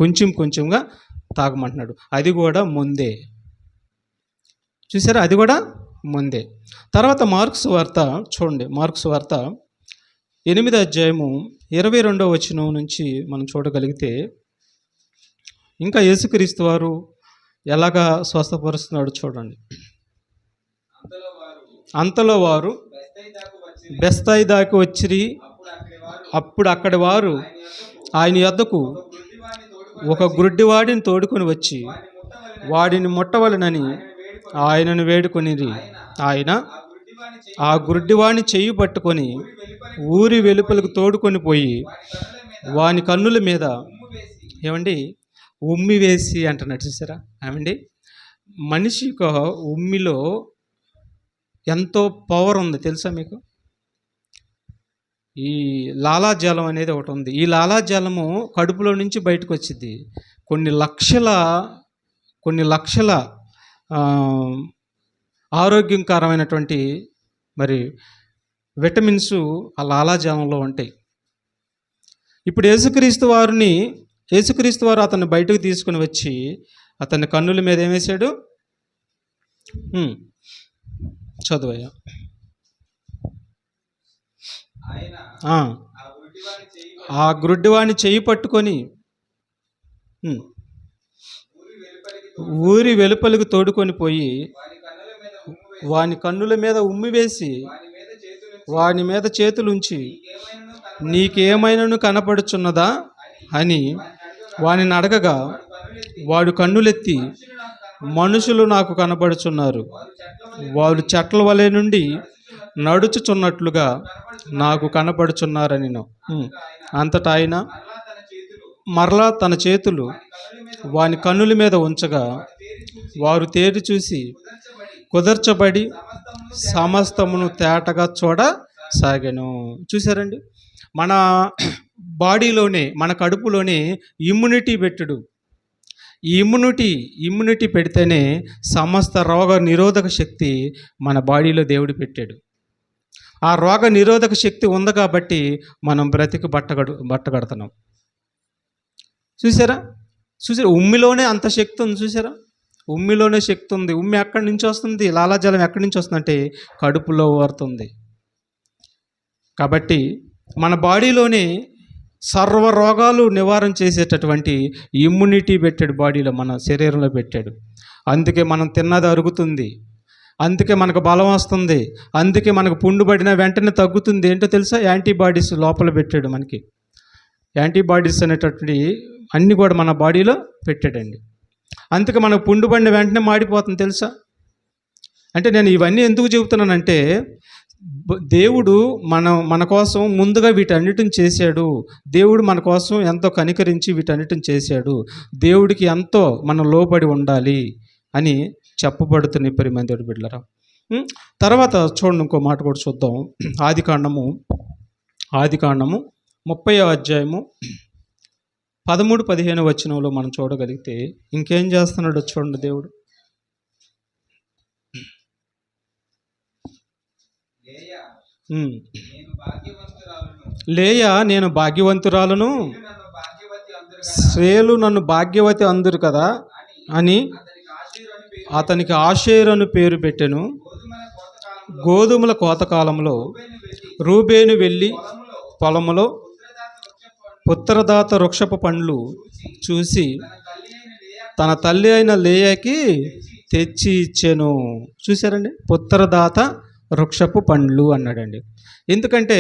కొంచెంగా తాగమంటున్నాడు. అది కూడా ముందే. చూసారా? అది కూడా ముందే. తర్వాత మార్క్స్ వార్త చూడండి. మార్క్స్ వార్త 8వ అధ్యాయము 22వ వచనం నుంచి మనం చూడగలిగితే ఇంకా యేసుక్రీస్తు వారు ఎలాగా స్వస్థపరుస్తున్నాడు చూడండి. అంతలో వారు బెస్తయిదాకు వచ్చిరి. అప్పుడు అక్కడి వారు ఆయన యొద్దకు ఒక గుడ్డివాడిని తోడుకొని వచ్చి వాడిని ముట్టవలనని ఆయనను వేడుకొనిరి. ఆయన ఆ గుడ్డివాడిని చెయ్యి పట్టుకొని ఊరి వెలుపలకు తోడుకొని పోయి వాని కన్నుల మీద ఏమండి ఉమ్మి వేసి అంటున్నాడు. చూసారా? ఏమండి, మనిషి యొక్క ఉమ్మిలో ఎంతో పవర్ ఉంది తెలుసా మీకు? ఈ లాలాజలం అనేది ఒకటి ఉంది. ఈ లాలాజలము కడుపులో నుంచి బయటకు వచ్చింది. కొన్ని లక్షల ఆరోగ్యకరమైనటువంటి మరి విటమిన్స్ ఆ లాలాజలంలో ఉంటాయి. ఇప్పుడు యేసుక్రీస్తు వారు అతన్ని బయటకు తీసుకుని వచ్చి అతని కన్నుల మీద ఏం వేశాడు? చదువయ్యా. ఆ గుడ్డివాడిని చెయ్యి పట్టుకొని ఊరి వెలుపలికి తోడుకొని పోయి వాని కన్నుల మీద ఉమ్మి వేసి వాని మీద చేతులుంచి నీకేమైనను కనపడుచున్నదా అని వానిని అడగగా, వాడు కన్నులెత్తి, మనుషులు నాకు కనపడుచున్నారు, వారు చెట్ల వలె నుండి నడుచుచున్నట్లుగా నాకు కనపడుచున్నారని. అంతటా ఆయన మరలా తన చేతులు వాని కన్నుల మీద ఉంచగా, వారు తేరి చూసి కుదర్చబడి సమస్తమును తేటగా చూడసాగాను. చూసారండి, మన బాడీలోనే, మన కడుపులోనే ఇమ్యూనిటీ పెట్టడు. ఈ ఇమ్యూనిటీ పెడితేనే సమస్త రోగ నిరోధక శక్తి మన బాడీలో దేవుడు పెట్టాడు. ఆ రోగ నిరోధక శక్తి ఉంది కాబట్టి మనం బ్రతికి బట్టగడుతున్నాం. చూసారా, ఉమ్మిలోనే అంత శక్తి ఉంది. చూసారా, ఉమ్మిలోనే శక్తి ఉంది. ఉమ్మి ఎక్కడి నుంచి వస్తుంది? లాలాజలం ఎక్కడి నుంచి వస్తుందంటే కడుపులో ఊరుతుంది. కాబట్టి మన బాడీలోనే సర్వ రోగాలు నివారణ చేసేటటువంటి ఇమ్యూనిటీ పెట్టాడు, బాడీలో మన శరీరంలో పెట్టాడు. అందుకే మనం తిన్నది అరుగుతుంది, అందుకే మనకు బలం వస్తుంది, అందుకే మనకు పుండు పడిన వెంటనే తగ్గుతుంది. ఏంటో తెలుసా? యాంటీబాడీస్ లోపల పెట్టాడు మనకి. యాంటీబాడీస్ అనేటటువంటి అన్నీ కూడా మన బాడీలో పెట్టాడండి. అందుకే మనకు పుండు పడిన వెంటనే మాడిపోతుంది. తెలుసా? అంటే నేను ఇవన్నీ ఎందుకు చెబుతున్నానంటే, దేవుడు మన కోసం ముందుగా వీటన్నిటిని చేశాడు. దేవుడు మన కోసం ఎంతో కనికరించి వీటన్నిటిని చేశాడు. దేవుడికి ఎంతో మనం లోబడి ఉండాలి అని చెప్పబడుతున్న మంది బిడ్డలారా. తర్వాత చూడండి, ఇంకో మాట కూడా చూద్దాం. ఆదికాండము 30వ అధ్యాయము 13-15 వచనంలో మనం చూడగలిగితే ఇంకేం చేస్తున్నాడో చూడండి దేవుడు. లేయా, నేను భాగ్యవంతురాలను, స్త్రీలు నన్ను భాగ్యవతి అందురు కదా అని అతనికి ఆషేరు అని పేరు పెట్టెను. గోధుమల కోతకాలంలో రూబేను వెళ్ళి పొలములో పుత్రదాత వృక్షపు పండ్లు చూసి తన తల్లి అయిన లేయాకి తెచ్చి ఇచ్చాను. చూశారండి, పుత్రదాత వృక్షపు పండ్లు అన్నాడండి. ఎందుకంటే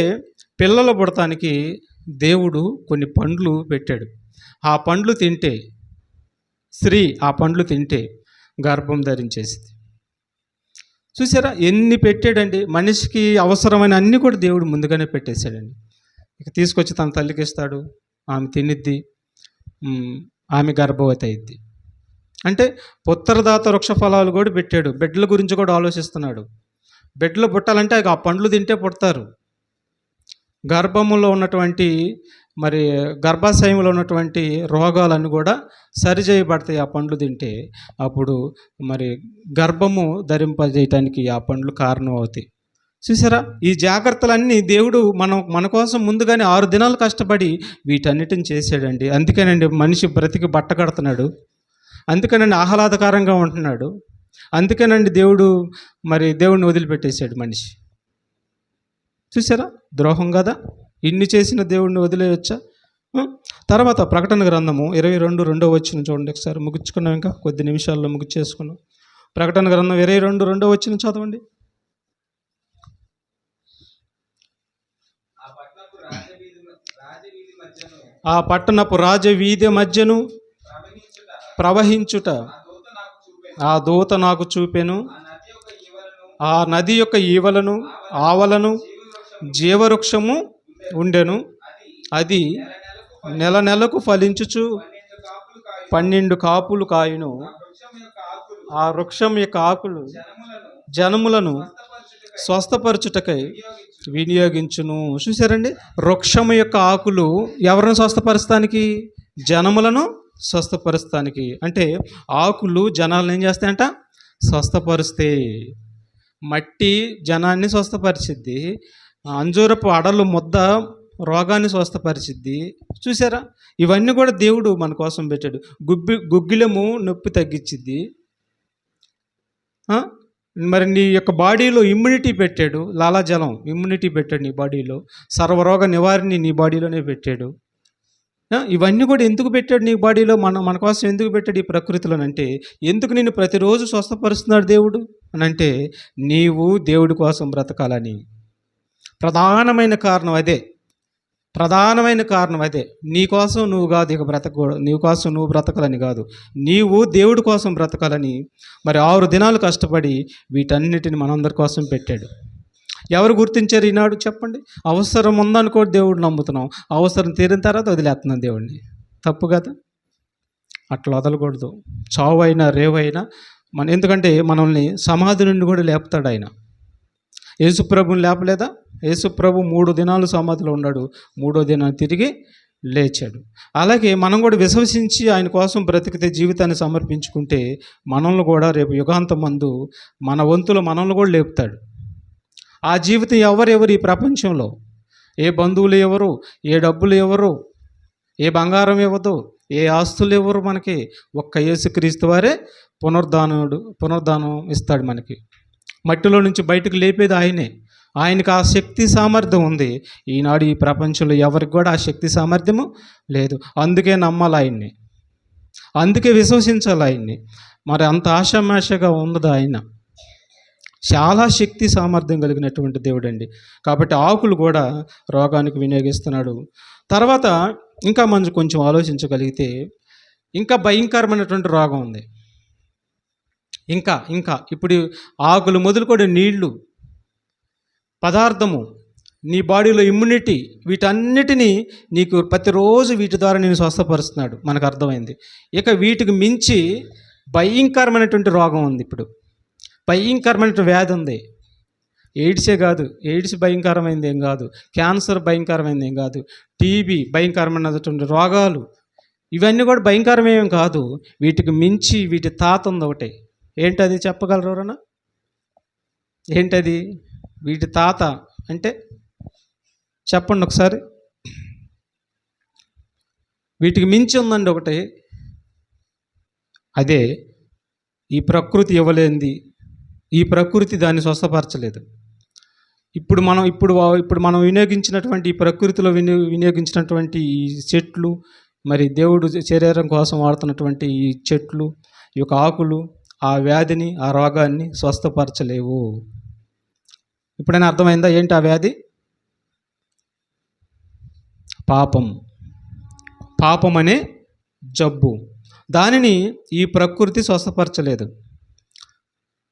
పిల్లలు పుడటానికి దేవుడు కొన్ని పండ్లు పెట్టాడు. ఆ పండ్లు తింటే, స్త్రీ ఆ పండ్లు తింటే గర్భం ధరించేసింది. చూసారా, ఎన్ని పెట్టాడండి. మనిషికి అవసరమైన అన్నీ కూడా దేవుడు ముందుగానే పెట్టేశాడండి. ఇక తీసుకొచ్చి తన తల్లికి ఇస్తాడు, ఆమె తినిద్ది, ఆమె గర్భవతి అయింది. అంటే పుత్రదాత వృక్ష ఫలాలు కూడా పెట్టాడు. బిడ్డల గురించి కూడా ఆలోచిస్తున్నాడు. బిడ్డలు పుట్టాలంటే ఆ పండ్లు తింటే పుడతారు. గర్భములో ఉన్నటువంటి గర్భాశయంలో ఉన్నటువంటి రోగాలన్నీ కూడా సరిచేయబడతాయి ఆ పండ్లు తింటే. అప్పుడు గర్భము ధరింపజేయటానికి ఆ పండ్లు కారణం అవుతాయి. చూసారా, ఈ జాగ్రత్తలన్నీ దేవుడు మన కోసం ముందుగానే 6 దినాలు కష్టపడి వీటన్నిటిని చేశాడండి. అందుకేనండి మనిషి బ్రతికి బట్ట కడుతున్నాడు, అందుకేనండి ఆహ్లాదకరంగా ఉంటున్నాడు, అందుకేనండి దేవుడిని వదిలిపెట్టేశాడు మనిషి. చూసారా, ద్రోహం కదా, ఇన్ని చేసిన దేవుడిని వదిలేయొచ్చా? తర్వాత ప్రకటన గ్రంథము 22:2 వచనం చూడండి ఒకసారి. ముగించుకున్నాం, ఇంకా కొద్ది నిమిషాల్లో ముగించేసుకున్నాం. ప్రకటన గ్రంథం 22:2 వచనం చదవండి. ఆ పట్టణపు రాజవీధి మధ్యను ప్రవహించుట ఆ దూత నాకు చూపెను. ఆ నది యొక్క ఈవలను ఆవలను జీవవృక్షము ఉండెను. అది నెల నెలకు ఫలించుచు 12 కాపులు కాయును. ఆ వృక్షం యొక్క ఆకులు జనములను స్వస్థపరచుటకై వినియోగించును. చూసారండి, వృక్షము యొక్క ఆకులు ఎవరిని స్వస్థపరుస్తానికి? జనములను స్వస్థపరుస్తానికి. అంటే ఆకులు జనాలను ఏం చేస్తాయంట? స్వస్థపరుస్తే. మట్టి జనాన్ని స్వస్థపరిచిద్ది, అంజూరపు అడలు ముద్ద రోగాన్ని స్వస్థపరిచిద్ది. చూసారా, ఇవన్నీ కూడా దేవుడు మన కోసం పెట్టాడు. గుగ్గిలము నొప్పి తగ్గించిద్ది. నీ యొక్క బాడీలో ఇమ్యూనిటీ పెట్టాడు. లాలాజలం ఇమ్యూనిటీ పెట్టాడు నీ బాడీలో. సర్వరోగ నివారణి నీ బాడీలోనే పెట్టాడు. ఇవన్నీ కూడా ఎందుకు పెట్టాడు నీ బాడీలో? మన కోసం ఎందుకు పెట్టాడు ఈ ప్రకృతిలోనంటే, ఎందుకు నిన్ను ప్రతిరోజు స్వస్థపరుస్తున్నాడు దేవుడు అనంటే, నీవు దేవుడి కోసం బ్రతకాలని. ప్రధానమైన కారణం అదే. ప్రధానమైన కారణం అదే. నీ కోసం నువ్వు కాదు ఇక బ్రతకూడదు, నీ కోసం నువ్వు బ్రతకాలని కాదు, నీవు దేవుడి కోసం బ్రతకాలని మరి 6 దినాలు కష్టపడి వీటన్నిటిని మనందరి కోసం పెట్టాడు. ఎవరు గుర్తించారు ఈనాడు చెప్పండి? అవసరం ఉందనుకో దేవుడు నమ్ముతున్నాం, అవసరం తీరిన తర్వాత వదిలేస్తున్నాం దేవుడిని. తప్పు కదా? అట్లా వదలకూడదు. చావు అయినా రేవైనా ఎందుకంటే మనల్ని సమాధి నుండి కూడా లేపుతాడు ఆయన. యేసుప్రభుని లేపలేదా? యేసుప్రభు 3 దినాలు సమాధిలో ఉన్నాడు, 3వ దినాన్ని తిరిగి లేచాడు. అలాగే మనం కూడా విశ్వసించి ఆయన కోసం బ్రతికితే, జీవితాన్ని సమర్పించుకుంటే మనల్ని కూడా రేపు యుగాంతమందు మన వంతులో మనల్ని కూడా లేపుతాడు. ఆ జీవితం ఎవరెవరు ఈ ప్రపంచంలో? ఏ బంధువులు ఎవరు, ఏ డబ్బులు ఎవరు, ఏ బంగారం ఇవ్వదు, ఏ ఆస్తులు ఎవరు మనకి? ఒక్క యేసుక్రీస్తు వారే పునరుద్ధానం ఇస్తాడు మనకి. మట్టిలో నుంచి బయటకు లేపేది ఆయనే. ఆయనకు ఆ శక్తి సామర్థ్యం ఉంది. ఈనాడు ఈ ప్రపంచంలో ఎవరికి కూడా ఆ శక్తి సామర్థ్యము లేదు. అందుకే నమ్మాలి ఆయన్ని, అందుకే విశ్వసించాలి ఆయన్ని. మరి అంత ఆషామాషగా ఉండదు ఆయన. చాలా శక్తి సామర్థ్యం కలిగినటువంటి దేవుడు అండి. కాబట్టి ఆకులు కూడా రోగానికి వినియోగిస్తున్నాడు. తర్వాత ఇంకా మనం కొంచెం ఆలోచించగలిగితే ఇంకా భయంకరమైనటువంటి రోగం ఉంది. ఇంకా ఇప్పుడు ఆకులు మొదలుకొని నీళ్లు, పదార్థము, నీ బాడీలో ఇమ్యూనిటీ, వీటన్నిటినీ నీకు ప్రతిరోజు వీటి ద్వారా నేను స్వస్థపరుస్తున్నాడు. మనకు అర్థమైంది. ఇక వీటికి మించి భయంకరమైనటువంటి రోగం ఉంది. ఇప్పుడు భయంకరమైన వ్యాధి ఉంది. ఎయిడ్సే కాదు, ఎయిడ్స్ భయంకరమైనది ఏం కాదు, క్యాన్సర్ భయంకరమైనది ఏం కాదు, టీబీ భయంకరమైనటువంటి రోగాలు, ఇవన్నీ కూడా భయంకరమేం కాదు. వీటికి మించి వీటి తాత ఉంది ఒకటి. ఏంటది చెప్పగలరు ఎవరన్నా? ఏంటది వీటి తాత అంటే? చెప్పండి ఒకసారి. వీటికి మించి ఉందండి ఒకటి. అదే ఈ ప్రకృతి ఇవ్వలేంది, ఈ ప్రకృతి దాన్ని స్వస్థపరచలేదు. ఇప్పుడు మనం వినియోగించినటువంటి ఈ ప్రకృతిలో వినియోగించినటువంటి ఈ చెట్లు, మరి దేవుడు శరీరం కోసం వాడుతున్నటువంటి ఈ చెట్లు, ఈ యొక్క ఆకులు ఆ వ్యాధిని, ఆ రోగాన్ని స్వస్థపరచలేవు. ఇప్పుడైనా అర్థమైందా ఏంటి ఆ వ్యాధి? పాపం అనే జబ్బు. దానిని ఈ ప్రకృతి స్వస్థపరచలేదు.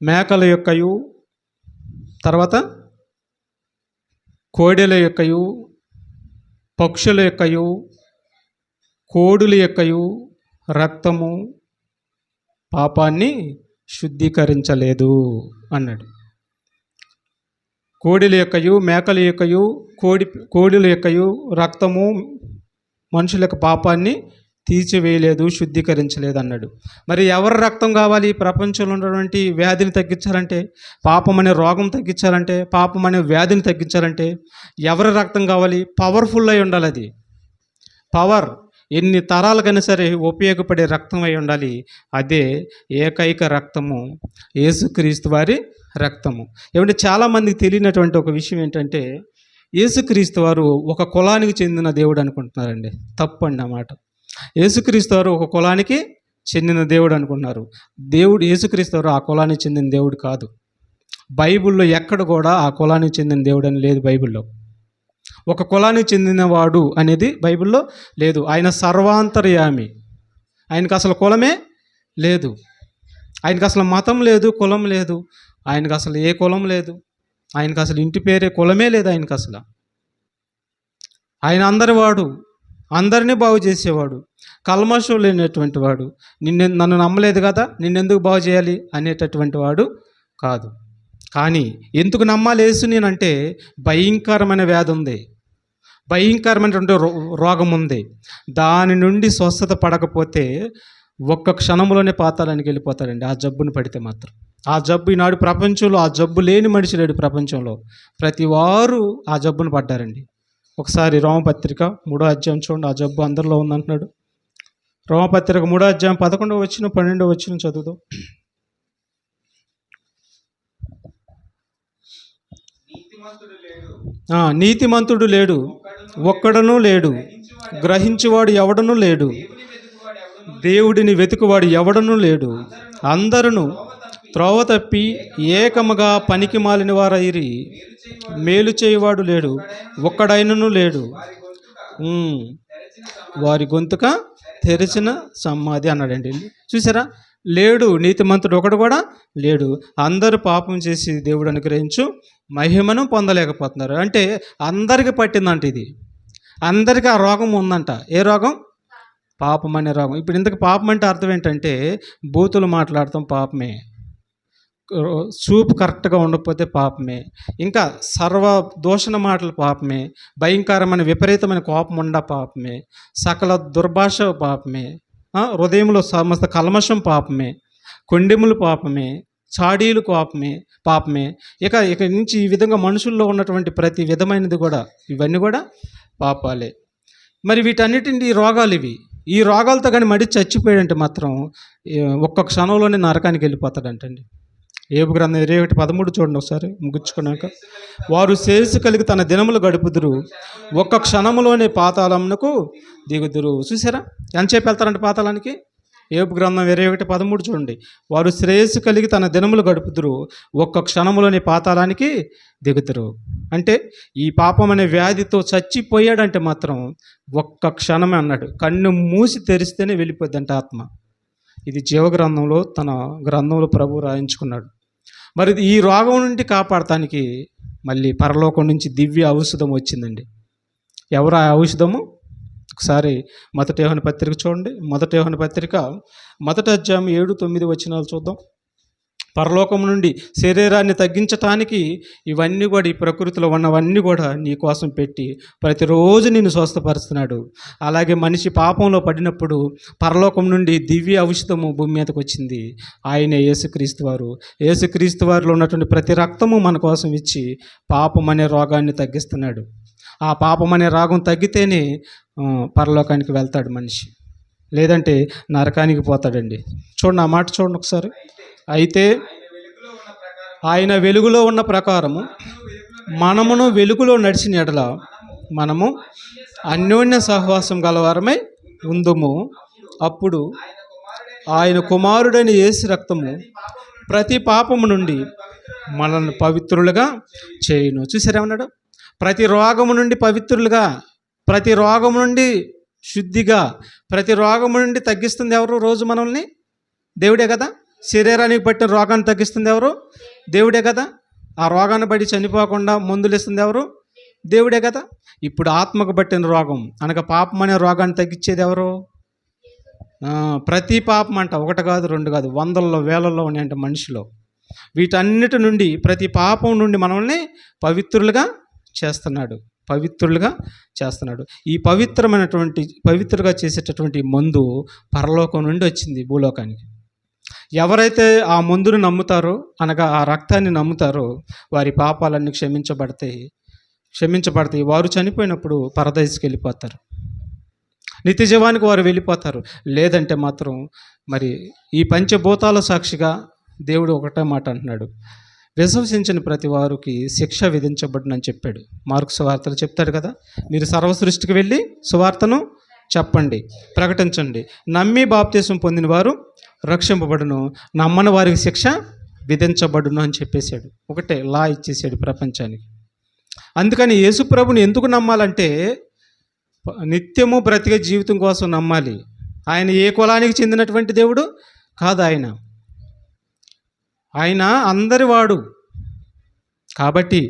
మేకల యొక్కయు, తర్వాత కోడెల యొక్కయు, పక్షుల యొక్కయు, కోడుల యొక్కయు రక్తము పాపాన్ని శుద్ధీకరించలేదు అన్నాడు. కోడెల యొక్కయు, మేకల యొక్కయు, కోడెల యొక్కయు రక్తము మనుషుల యొక్క పాపాన్ని తీర్చివేయలేదు, శుద్ధీకరించలేదు అన్నాడు. మరి ఎవరి రక్తం కావాలి? ప్రపంచంలో ఉన్నటువంటి వ్యాధిని తగ్గించాలంటే, పాపం అనే రోగం తగ్గించాలంటే, పాపం అనే వ్యాధిని తగ్గించాలంటే ఎవరి రక్తం కావాలి? పవర్ఫుల్ అయి ఉండాలి. అది పవర్ ఎన్ని తరాలకైనా సరే ఉపయోగపడే రక్తం అయి ఉండాలి. అదే ఏకైక రక్తము, యేసుక్రీస్తు వారి రక్తము. ఏమంటే చాలామందికి తెలియనటువంటి ఒక విషయం ఏంటంటే, యేసుక్రీస్తు వారు ఒక కులానికి చెందిన దేవుడు అనుకుంటున్నారండి. తప్పండి ఆ మాట. యేసుక్రీస్తు వారు ఒక కులానికి చెందిన దేవుడు అనుకుంటున్నారు. యేసుక్రీస్తు వారు ఆ కులానికి చెందిన దేవుడు కాదు. బైబిల్లో ఎక్కడ కూడా ఆ కులానికి చెందిన దేవుడు అని లేదు. బైబిల్లో ఒక కులానికి చెందినవాడు అనేది బైబిల్లో లేదు. ఆయన సర్వాంతర్యామి. ఆయనకు అసలు కులమే లేదు, ఆయనకు అసలు మతం లేదు, కులం లేదు, ఆయనకు అసలు ఏ కులం లేదు, ఆయనకు అసలు ఇంటి పేరే కులమే లేదు ఆయనకు అసలు. ఆయన అందరి వాడు, అందరినీ బాగు చేసేవాడు, కల్మషం లేనటువంటి వాడు. నన్ను నమ్మలేదు కదా, నిన్నెందుకు బాగు చేయాలి అనేటటువంటి వాడు కాదు. కానీ ఎందుకు నమ్మాలి యేసు నేనంటే, భయంకరమైన వ్యాధి ఉంది, భయంకరమైనటువంటి రోగం ఉంది. దాని నుండి స్వస్థత పడకపోతే ఒక్క క్షణంలోనే పాతాళానికి వెళ్ళిపోతాడండి ఆ జబ్బును పడితే మాత్రం. ఆ జబ్బు ఈనాడు ప్రపంచంలో, ఆ జబ్బు లేని మనిషి లేడు ప్రపంచంలో. ప్రతి వారు ఆ జబ్బును పడ్డారండి. ఒకసారి రోమపత్రిక 3వ అధ్యాయం చూడండి. ఆ జబ్బు అందరిలో ఉందంటున్నాడు. రోమపత్రిక 3వ అధ్యాయం 11వ వచనం 12వ వచనం చదువుదాం. నీతిమంతుడు లేడు, ఒక్కడనూ లేడు, గ్రహించువాడు ఎవడనూ లేడు, దేవుడిని వెతుకువాడు ఎవడనూ లేడు. అందరూ త్రోవ తప్పి ఏకముగా పనికి మాలిన వారైరి, మేలు చేయువాడు లేడు, ఒక్కడైనను లేడు. ఉమ్, వారి గొంతుక తెరిచిన సమాధి అన్నాడండి. చూసారా, లేడు నీతిమంతుడు ఒకడు కూడా లేడు. అందరూ పాపం చేసి దేవుడు అనుగ్రహించు మహిమను పొందలేకపోతున్నారు. అంటే అందరికి పట్టిందంట ఇది. అందరికీ ఆ రోగం ఉందంట. ఏ రోగం? పాపం అనే రోగం. ఇప్పుడు ఇంతకు పాపం అంటే అర్థం ఏంటంటే బూతులు మాట్లాడటం పాపమే, చూపు కరెక్ట్గా ఉండకపోతే పాపమే, ఇంకా సర్వ దూషణ మాటలు పాపమే, భయంకరమైన విపరీతమైన కోపం ఉండ పాపమే, సకల దుర్భాష పాపమే, హృదయంలో సమస్త కల్మషం పాపమే, కొండెములు పాపమే, చాడీలు పాపమే పాపమే. ఇక నుంచి ఈ విధంగా మనుషుల్లో ఉన్నటువంటి ప్రతి విధమైనది కూడా ఇవన్నీ కూడా పాపాలే. మరి వీటన్నిటిని ఈ రోగాలు ఇవి. ఈ రోగాలతో కానీ మడి చచ్చిపోయాడంటే మాత్రం ఒక్క క్షణంలోనే నరకానికి వెళ్ళిపోతాడంటండి. యోబు గ్రంథం 21:13 చూడండి ఒకసారి ముగించుకున్నాక. వారు శ్రేయస్సు కలిగి తన దినములు గడుపుదురు, ఒక్క క్షణములోనే పాతాళమునకు దిగుదురు. చూసారా ఎంతసేపు వెళ్తారంటే పాతాళానికి? యోబు గ్రంథం 21:13 చూడండి. వారు శ్రేయస్సు కలిగి తన దినములు గడుపుదురు, ఒక్క క్షణములోని పాతాళానికి దిగుతురు. అంటే ఈ పాపం అనే వ్యాధితో చచ్చిపోయాడంటే మాత్రం ఒక్క క్షణమే అన్నాడు. కన్ను మూసి తెరిస్తేనే వెళ్ళిపోద్దంట ఆత్మ. ఇది జీవగ్రంథంలో తన గ్రంథంలో ప్రభు రాయించుకున్నాడు. మరి ఈ రోగం నుండి కాపాడటానికి మళ్ళీ పరలోకం నుంచి దివ్య ఔషధం వచ్చిందండి. ఎవరు ఆ ఔషధము? ఒకసారి మొదటి యోహాను పత్రిక చూడండి. మొదటి యోహాను పత్రిక 1వ అధ్యాయం 7-9 వచనాలు చూద్దాం. పరలోకం నుండి శరీరాన్ని తగ్గించటానికి ఇవన్నీ కూడా, ఈ ప్రకృతిలో ఉన్నవన్నీ కూడా నీ కోసం పెట్టి ప్రతిరోజు నిన్ను స్వస్థపరుస్తున్నాడు. అలాగే మనిషి పాపంలో పడినప్పుడు పరలోకం నుండి దివ్య ఔషధము భూమి మీదకి వచ్చింది. ఆయనే యేసుక్రీస్తు వారు. యేసుక్రీస్తు వారిలో ఉన్నటువంటి ప్రతి రక్తము మన కోసం ఇచ్చి పాపం అనే రోగాన్ని తగ్గిస్తున్నాడు. ఆ పాపం అనే రోగం తగ్గితేనే పరలోకానికి వెళ్తాడు మనిషి, లేదంటే నరకానికి పోతాడండి. చూడండి ఆ మాట చూడండి ఒకసారి. అయితే ఆయన వెలుగులో ఉన్న ప్రకారము మనమును వెలుగులో నడిచిన ఎడల మనము అన్యోన్య సహవాసం గలవారమై ఉందుము. అప్పుడు ఆయన కుమారుడైన యేసు రక్తము ప్రతి పాపము నుండి మనల్ని పవిత్రులుగా చేయును. చూసారేమన్నాడు? ప్రతి రోగము నుండి పవిత్రులుగా, ప్రతి రోగము నుండి శుద్ధిగా, ప్రతి రోగము నుండి తగ్గిస్తుంది ఎవరు? రోజు మనల్ని దేవుడే కదా. శరీరానికి పట్టిన రోగాన్ని తగ్గిస్తుంది ఎవరు? దేవుడే కదా. ఆ రోగాన్ని బట్టి చనిపోకుండా మందులు ఇస్తుంది ఎవరు? దేవుడే కదా. ఇప్పుడు ఆత్మకు పట్టిన రోగం అనగా పాపం అనే రోగాన్ని తగ్గించేది ఎవరు? ప్రతి పాపం అంట, ఒకటి కాదు రెండు కాదు, వందల్లో వేలల్లో ఉన్నాయంట మనిషిలో. వీటన్నిటి నుండి, ప్రతి పాపం నుండి మనల్ని పవిత్రులుగా చేస్తున్నాడు, పవిత్రులుగా చేస్తున్నాడు. ఈ పవిత్రులుగా చేసేటటువంటి మందు పరలోకం నుండి వచ్చింది భూలోకానికి. ఎవరైతే ఆ మందును నమ్ముతారో, అనగా ఆ రక్తాన్ని నమ్ముతారో, వారి పాపాలన్నీ క్షమించబడతాయి. వారు చనిపోయినప్పుడు పరదైస్కి వెళ్ళిపోతారు, నిత్య జీవానికి వారు వెళ్ళిపోతారు. లేదంటే మాత్రం మరి ఈ పంచభూతాల సాక్షిగా దేవుడు ఒకటే మాట అంటున్నాడు, విశ్వసించని ప్రతి వారికి శిక్ష విధించబడునని చెప్పాడు. మార్కు సువార్తలు చెప్తాడు కదా, మీరు సర్వ సృష్టికి వెళ్ళి సువార్తను చెప్పండి, ప్రకటించండి. నమ్మి బాప్తీసం పొందిన వారు రక్షింపబడును, నమ్మని వారికి శిక్ష విధించబడును అని చెప్పేశాడు. ఒకటే లా ఇచ్చేసాడు ప్రపంచానికి. అందుకని యేసు ప్రభుని ఎందుకు నమ్మాలంటే నిత్యము బ్రతికే జీవితం కోసం నమ్మాలి. ఆయన ఏ కులానికి చెందినటువంటి దేవుడు కాదు. ఆయన అందరి వాడు కాబట్టి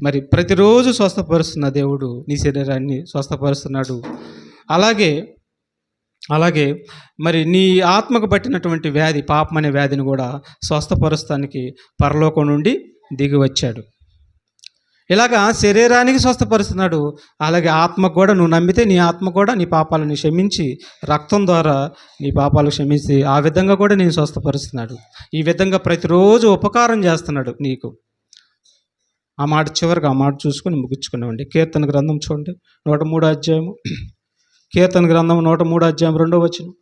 మరి ప్రతిరోజు స్వస్థపరుస్తున్న దేవుడు నీ శరీరాన్ని స్వస్థపరుస్తున్నాడు. అలాగే మరి నీ ఆత్మకు పట్టినటువంటి వ్యాధి, పాపం అనే వ్యాధిని కూడా స్వస్థపరుస్తానికి పరలోకం నుండి దిగి వచ్చాడు. ఇలాగా శరీరానికి స్వస్థపరుస్తున్నాడు, అలాగే ఆత్మకు కూడా నువ్వు నమ్మితే నీ ఆత్మ కూడా నీ పాపాలను క్షమించి రక్తం ద్వారా నీ పాపాలు క్షమించి ఆ విధంగా కూడా నేను స్వస్థపరుస్తున్నాడు. ఈ విధంగా ప్రతిరోజు ఉపకారం చేస్తున్నాడు నీకు. ఆ మాట చివరికి ఆ మాట చూసుకొని ముగించుకున్నామండి. కీర్తన గ్రంథం చూడండి 103వ అధ్యాయము. కీర్తన గ్రంథం 103వ అధ్యాయం 2వ వచనం.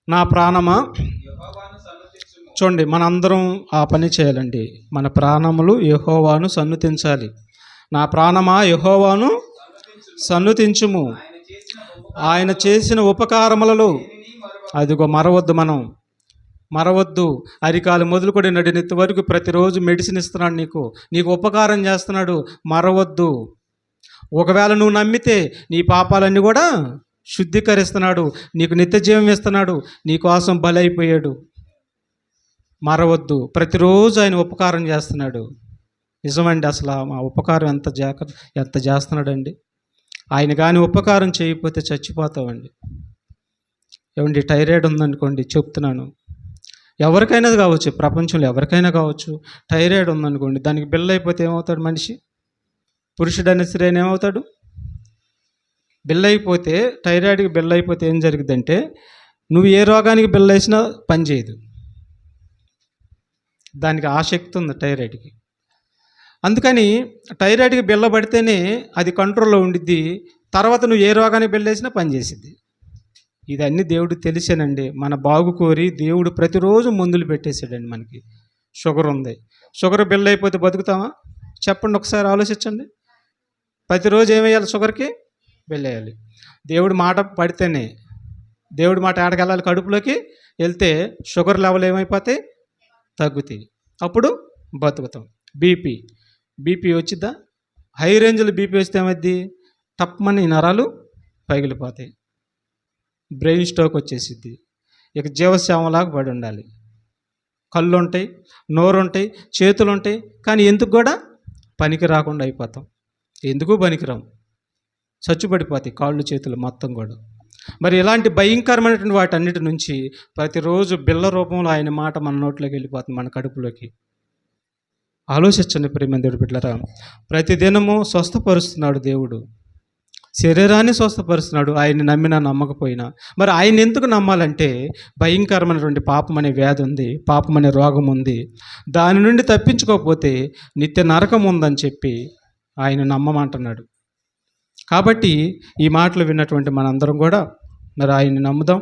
నా ప్రాణమా, చూడండి మనందరం ఆ పని చేయాలండి. మన ప్రాణములు యెహోవాను సన్నుతించాలి. నా ప్రాణమా యెహోవాను సన్నుతించుము, ఆయన చేసిన ఉపకారములలో అదిగో మరవద్దు. మరవద్దు. అరికాలు మొదలుకొని నడినెత్తి వరకు ప్రతిరోజు మెడిసిన్ ఇస్తున్నాడు నీకు ఉపకారం చేస్తున్నాడు. మరవద్దు. ఒకవేళ నువ్వు నమ్మితే నీ పాపాలన్నీ కూడా శుద్ధీకరిస్తున్నాడు. నీకు నిత్య జీవం ఇస్తున్నాడు. నీ కోసం బలైపోయాడు. మరవద్దు. ప్రతిరోజు ఆయన ఉపకారం చేస్తున్నాడు. నిజమండి. అసలు ఆ ఉపకారం ఎంత చేస్తున్నాడండి. ఆయన కానీ ఉపకారం చేయకపోతే చచ్చిపోతామండి. ఏమండి, థైరాయిడ్ ఉందనుకోండి, చెప్తున్నాను, ఎవరికైనా కావచ్చు, ప్రపంచంలో ఎవరికైనా కావచ్చు. థైరాయిడ్ ఉందనుకోండి, దానికి బిల్ల అయిపోతే ఏమవుతాడు మనిషి? పురుషుడైన స్త్రీ అయినా ఏమవుతాడు? బిల్ల అయిపోతే, థైరాయిడ్కి బిల్ల అయిపోతే ఏం జరిగిందంటే, నువ్వు ఏ రోగానికి బిల్ల వేసినా పని చేయదు. దానికి ఆసక్తి ఉంది థైరాయిడ్కి. అందుకని థైరాయిడ్కి బిల్ల పడితేనే అది కంట్రోల్లో ఉండిద్ది. తర్వాత నువ్వు ఏ రోగానికి బిల్ల వేసినా పనిచేసిద్ది. ఇదన్నీ దేవుడు తెలిసేనండి. మన బాగు కోరి దేవుడు ప్రతిరోజు మందులు పెట్టేశాడండి. మనకి షుగర్ ఉంది. షుగర్ బిల్ల అయిపోతే బతుకుతామా? చెప్పండి, ఒకసారి ఆలోచించండి. ప్రతిరోజు ఏమేయాలి? షుగర్కి బిల్ల వేయాలి. దేవుడి మాట పడితేనే, దేవుడి మాట ఆడకెళ్ళాలి, కడుపులోకి వెళ్తే షుగర్ లెవెల్ ఏమైపోతాయి? తగ్గుతాయి. అప్పుడు బతుకుతాం. బీపీ వచ్చిద్దా? హై రేంజ్లో బీపీ వస్తే ఏమైద్ది? టప్మని నరాలు పగిలిపోతాయి. Brain stroke వచ్చేసిద్ది. ఇక జీవశావంలాగా పడి ఉండాలి. కళ్ళు ఉంటాయి, నోరు ఉంటాయి, చేతులు ఉంటాయి, కానీ ఎందుకు కూడా పనికి రాకుండా అయిపోతాం. ఎందుకు పనికిరాం, చచ్చుపడిపోతాయి కాళ్ళు చేతులు మొత్తం కూడా. మరి ఇలాంటి భయంకరమైనటువంటి వాటన్నిటి నుంచి ప్రతిరోజు బిళ్ళ రూపంలో ఆయన మాట మన నోట్లోకి వెళ్ళిపోతుంది, మన కడుపులోకి. ఆలోచించండి ప్రియమైన దేవుడి బిడ్డలారా. ప్రతిదినము స్వస్థపరుస్తున్నాడు దేవుడు. శరీరాన్ని స్వస్థపరుస్తున్నాడు, ఆయన్ని నమ్మినా నమ్మకపోయినా. మరి ఆయన ఎందుకు నమ్మాలంటే, భయంకరమైనటువంటి పాపం అనే వ్యాధి ఉంది, పాపం అనే రోగం ఉంది. దాని నుండి తప్పించుకోకపోతే నిత్య నరకం ఉందని చెప్పి ఆయన నమ్మమంటున్నాడు. కాబట్టి ఈ మాటలు విన్నటువంటి మనందరం కూడా మరి ఆయన్ని నమ్ముదాం.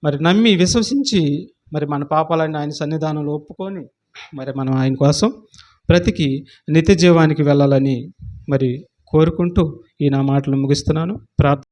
మరి నమ్మి విశ్వసించి మరి మన పాపాలన్నీ ఆయన సన్నిధానంలో ఒప్పుకొని మరి మనం ఆయన కోసం బ్రతికి నిత్య జీవానికి వెళ్ళాలని మరి కోరుకుంటూ ఈ నా మాటలు ముగిస్తున్నాను. ప్రార్థన.